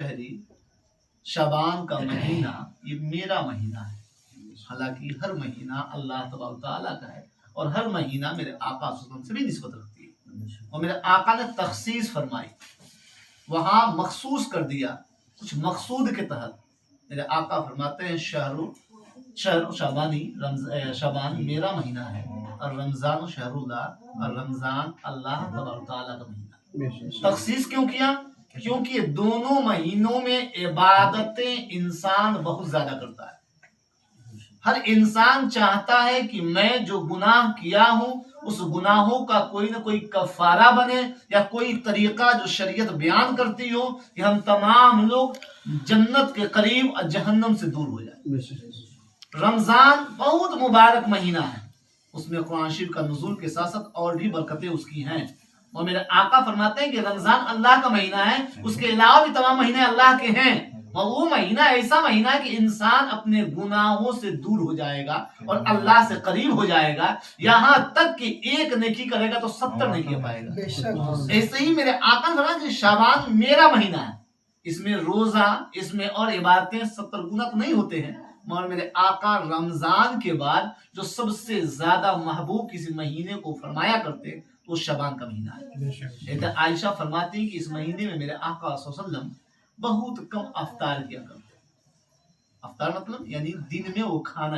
शहरी शबान का महीना ये मेरा महीना है। हालांकि हर महीना अल्लाह तबारक व तआला का है और हर महीना मेरे आका सल्लल्लाहु अलैहि वसल्लम से भी निस्बत रखती है और मेरे आका ने तखसीस फरमाई, वहाँ मखसूस कर दिया कुछ मकसूद के तहत। मेरे आका फरमाते हैं शहर शबान मेरा महीना है और रमजान शहरुल्लाह और रमजान अल्लाह तबारक व तआला का महीना। तखसीस क्यों किया? क्योंकि दोनों महीनों में इबादतें इंसान बहुत ज्यादा करता है। हर इंसान चाहता है कि मैं जो गुनाह किया हूं उस गुनाहों का कोई ना कोई कफारा बने या कोई तरीका जो शरीयत बयान करती हो कि हम तमाम लोग जन्नत के करीब और जहन्नम से दूर हो जाए। रमजान बहुत मुबारक महीना है, उसमें कुरान शरीफ का नुज़ूल के साथ साथ और भी बरकतें उसकी हैं। और मेरे आका फरमाते हैं कि रमजान अल्लाह का महीना है, उसके अलावा भी तमाम महीने अल्लाह के हैं और वो महीना ऐसा महीना है कि इंसान अपने गुनाहों से दूर हो जाएगा और अल्लाह से करीब हो जाएगा। यहाँ तक कि एक नेकी करेगा तो 70 नेकी पाएगा। ऐसे ही मेरे आका ने फरमाया कि शाबान मेरा महीना है, इसमें रोजा इसमें और इबादतें 70 गुना तो नहीं होते हैं, मगर मेरे आका रमजान के बाद जो सबसे ज्यादा महबूब किसी महीने को फरमाया करते तो शबान का महीना है। आयशा फरमाती है कि इस महीने में मेरे आका सल्लल्लाहु अलैहि वसल्लम बहुत कम अफ्तार किया करते। अफ्तार मतलब यानी दिन में वो खाना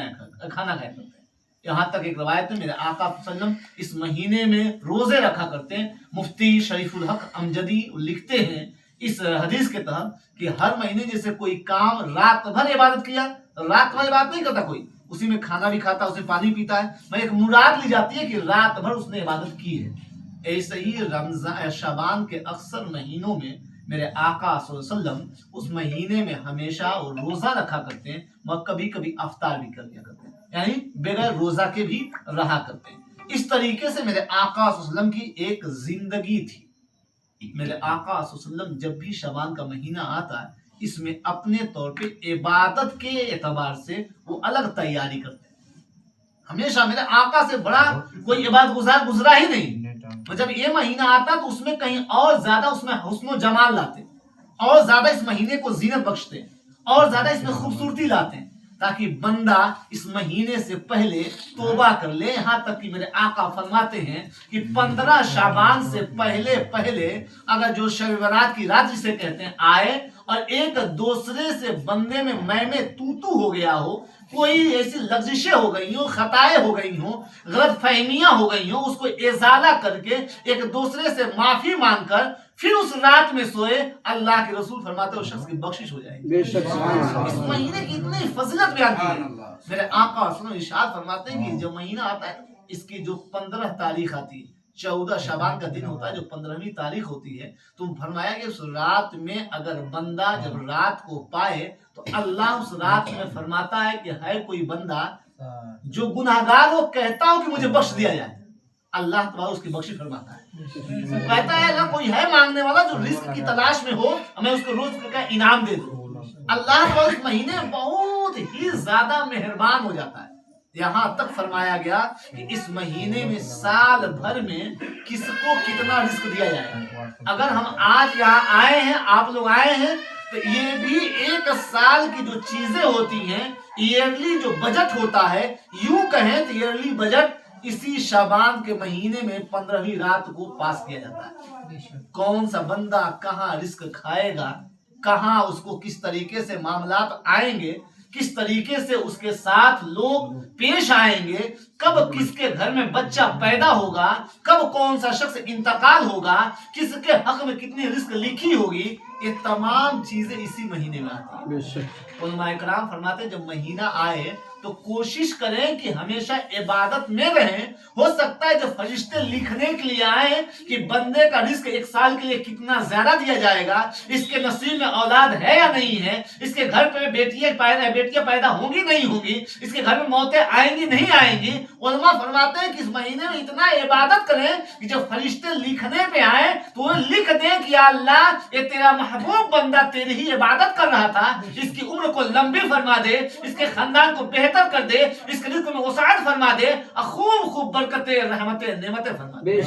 खाया करते हैं। यहाँ तक एक रवायत में मेरे आका सल्लल्लाहु अलैहि वसल्लम इस महीने में रोजे रखा करते हैं। मुफ्ती शरीफुल हक अमजदी लिखते हैं इस हदीस के तहत कि हर महीने जैसे कोई काम रात भर इबादत किया, रात भर इबादत नहीं करता कोई, उसी में खाना भी खाता, उसमें पानी पीता है, मैं एक मुराद ली जाती है कि रात भर उसने इबादत की है। ऐसे ही रमजान शाबान के अक्सर महीनों में मेरे आका सल्लल्लाहु अलैहि वसल्लम उस महीने में हमेशा रोजा रखा करते हैं, मगर कभी कभी अफ्तार भी कर दिया करते हैं, यानी बगैर रोजा के भी रहा करते हैं। इस तरीके से मेरे आका सल्लल्लाहु अलैहि वसल्लम की एक जिंदगी थी। मेरे आका सल्लल्लाहु अलैहि वसल्लम जब भी शबान का महीना आता है इसमें अपने तौर पे इबादत के एतबार से वो अलग तैयारी करते हैं। हमेशा मेरे आका से बड़ा कोई इबादत गुजार गुजरा ही नहीं। तो जब ये महीना आता तो उसमें कहीं और ज्यादा उसमें हुस्न जमाल लाते, और ज्यादा इस महीने को जीनत बख्शते, और ज्यादा इसमें खूबसूरती लाते हैं ताकि बंदा इस महीने से पहले तौबा कर ले। यहाँ तक कि मेरे आका फरमाते हैं कि 15 शाबान से पहले पहले अगर जो शब बरात की रात जिसे कहते हैं आए और एक दूसरे से बंदे में तू हो गया हो, कोई ऐसी लफ्जिशें हो गई हो, खताएं हो गई हो, गलत फहमियां हो गई हो, उसको इजाला करके एक दूसरे से माफी मांगकर फिर उस रात में सोए, अल्लाह के रसूल फरमाते हैं उस शख्स की बख्शिश हो जाएगी। इस महीने की इतनी फजीलत बयान की है। मेरे आका इरशाद फरमाते हैं कि जब महीना आता है इसकी जो 15 तारीख आती है, 14 शाबान का दिन होता है, जो 15वीं तारीख होती है, तो फरमाया कि उस रात में अगर बंदा जब रात को पाए तो अल्लाह उस रात में फरमाता है कि है कोई बंदा जो गुनाहगार हो कहता हो कि मुझे बख्श दिया जाए, अल्लाह तआला उसकी बख्शिश फरमाता है। कहता है अगर कोई है मांगने वाला जो रिस्क की तलाश में हो, मैं उसको रोज का इनाम दे दूं। अल्लाह तआला उस महीने बहुत ही ज्यादा मेहरबान हो जाता है। यहाँ तक फरमाया गया कि इस महीने में साल भर में किसको कितना रिस्क दिया जाएगा। अगर हम आज यहाँ आए हैं, आप लोग आए हैं, तो ये भी एक साल की जो चीजें होती हैं, ईयरली जो बजट होता है, यूं कहें तो ईयरली बजट इसी शाबान के महीने में 15वीं रात को पास किया जाता है। कौन सा बंदा कहाँ रिस्क खाएगा, कहाँ उसको किस तरीके से मामलात आएंगे, किस तरीके से उसके साथ लोग पेश आएंगे, कब किसके घर में बच्चा पैदा होगा, कब कौन सा शख्स इंतकाल होगा, किसके हक में कितनी रिस्क लिखी होगी, ये तमाम चीजें इसी महीने में आती हैं। उलमाए कराम फरमाते जब महीना आए तो कोशिश करें कि हमेशा इबादत में रहें। हो सकता है जब फरिश्ते लिखने के लिए आए कि बंदे का रिस्क एक साल के लिए कितना ज्यादा दिया जाएगा, इसके नसीब में औलाद है या नहीं है, इसके घर पे बेटियां पैदा होंगी नहीं होंगी, इसके घर में मौतें आएंगी नहीं आएंगी, उलमा फरमाते हैं कि इस महीने में इतना इबादत करें कि जब फरिश्ते लिखने पे आए तो वो लिख दें कि अल्लाह ये तेरा महबूब बंदा तेरी ही इबादत कर रहा था, इसकी उम्र को लंबी फरमा दे, इसके खानदान को बेहतर कर दे, इसके रिस्क में वसाअत फरमा दे, खूब खूब बरकतें रहमतें नेमतें फरमा दे।